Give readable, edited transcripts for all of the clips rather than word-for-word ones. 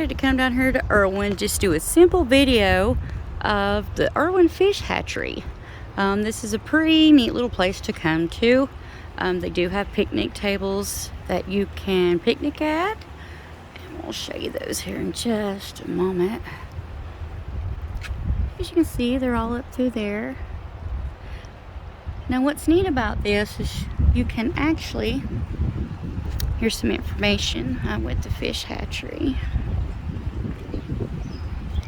decided to come down here to Erwin, just do a simple video of the Erwin Fish Hatchery. This is a pretty neat little place to come to. They do have picnic tables that you can picnic at, and we'll show you those here in just a moment. As you can see, they're all up through there. Now what's neat about this is you can actually, here's some information with the fish hatchery.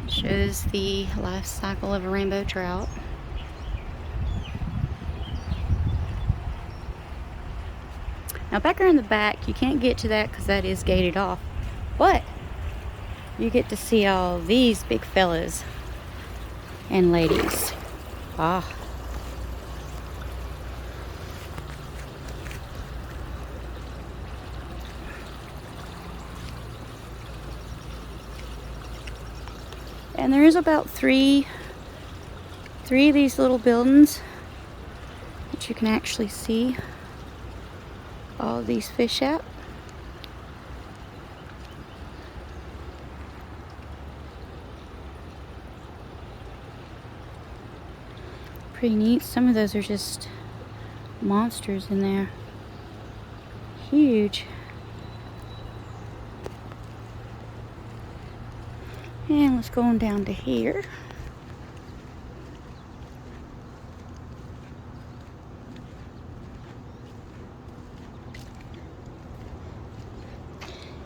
It shows the life cycle of a rainbow trout. Now back around the back, you can't get to that because that is gated off, but you get to see all these big fellas and ladies. And there is about three of these little buildings that you can actually see all of these fish at. Pretty neat. Some of those are just monsters in there. Huge. And let's go on down to here.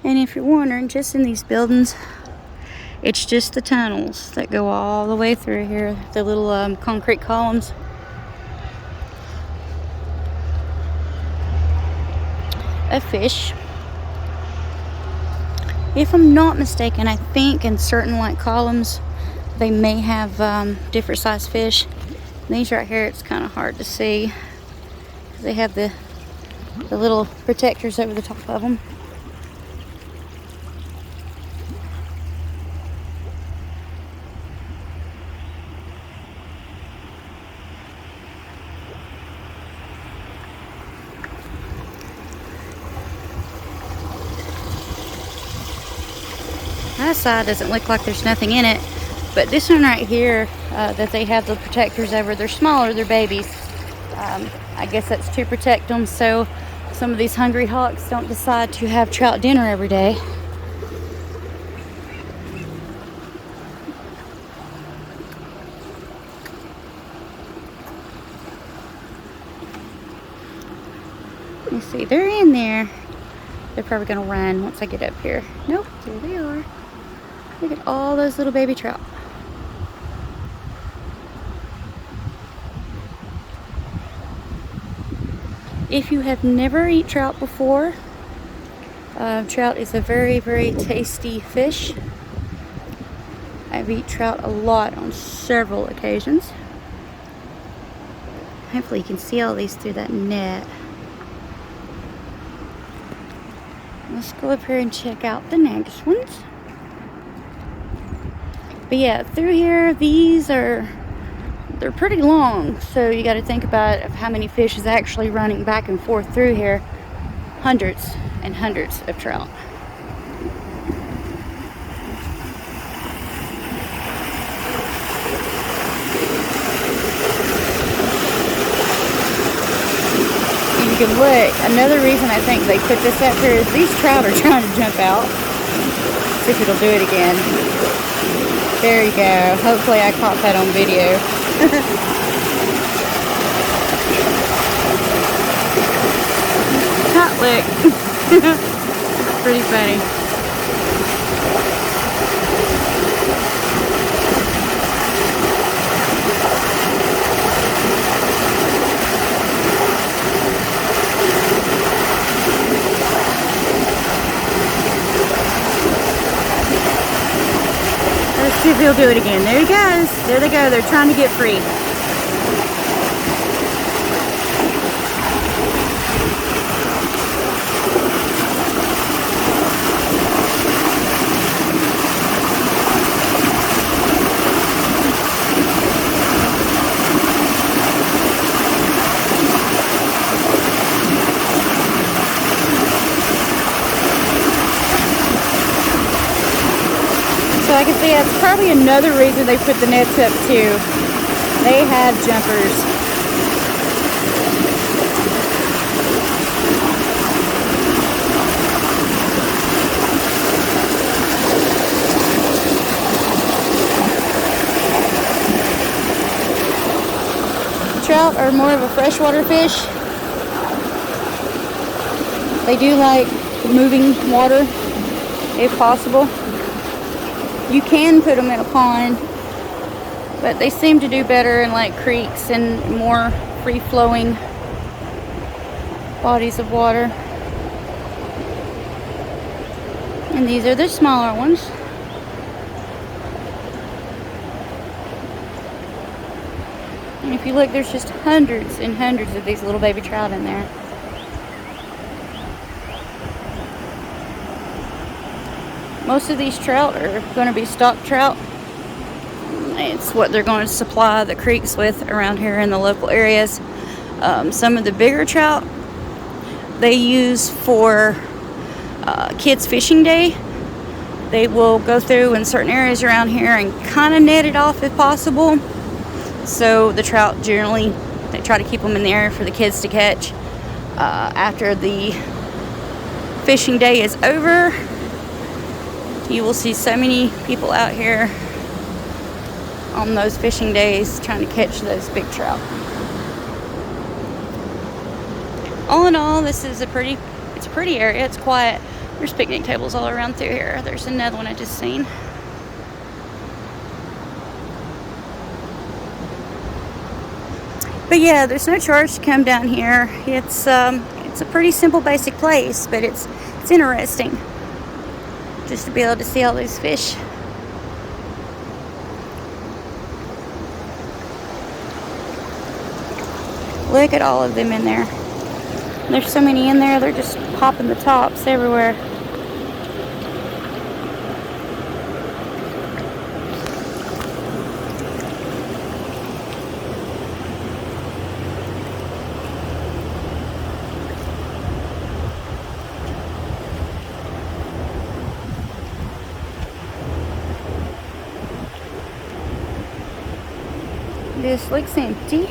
And if you're wondering, just in these buildings, it's just the tunnels that go all the way through here, the little concrete columns. Of fish. If I'm not mistaken, I think in certain like columns they may have different size fish. These right here, it's kind of hard to see because they have the little protectors over the top of them. That side doesn't look like there's nothing in it, but this one right here that they have the protectors over, they're smaller, they're babies. I guess that's to protect them so some of these hungry hawks don't decide to have trout dinner every day. Let me see, they're in there. They're probably gonna run once I get up here. Nope, there they are. Look at all those little baby trout. If you have never eaten trout before, trout is a very, very tasty fish. I've eaten trout a lot on several occasions. Hopefully you can see all these through that net. Let's go up here and check out the next ones. But yeah, through here, they're pretty long, so you got to think about how many fish is actually running back and forth through here. Hundreds and hundreds of trout. And you can look, another reason I think they put this up here is these trout are trying to jump out. See if it'll do it again. There you go. Hopefully I caught that on video. Hot lick. Pretty funny. Let's see if he'll do it again. There he goes. There they go. They're trying to get free. I can see that's probably another reason they put the nets up too. They have jumpers. Trout are more of a freshwater fish. They do like moving water if possible. You can put them in a pond, but they seem to do better in like creeks and more free-flowing bodies of water. And these are the smaller ones. And if you look, there's just hundreds and hundreds of these little baby trout in there. Most of these trout are going to be stock trout. It's what they're going to supply the creeks with around here in the local areas. Some of the bigger trout they use for kids fishing day. They will go through in certain areas around here and kind of net it off if possible. So the trout generally, they try to keep them in the area for the kids to catch. After the fishing day is over, you will see so many people out here on those fishing days trying to catch those big trout. All in all, this is it's a pretty area. It's quiet. There's picnic tables all around through here. There's another one I just seen. But yeah, there's no charge to come down here. It's a pretty simple, basic place, but it's interesting just to be able to see all these fish. Look at all of them in there. There's so many in there, they're just popping the tops everywhere. This looks empty.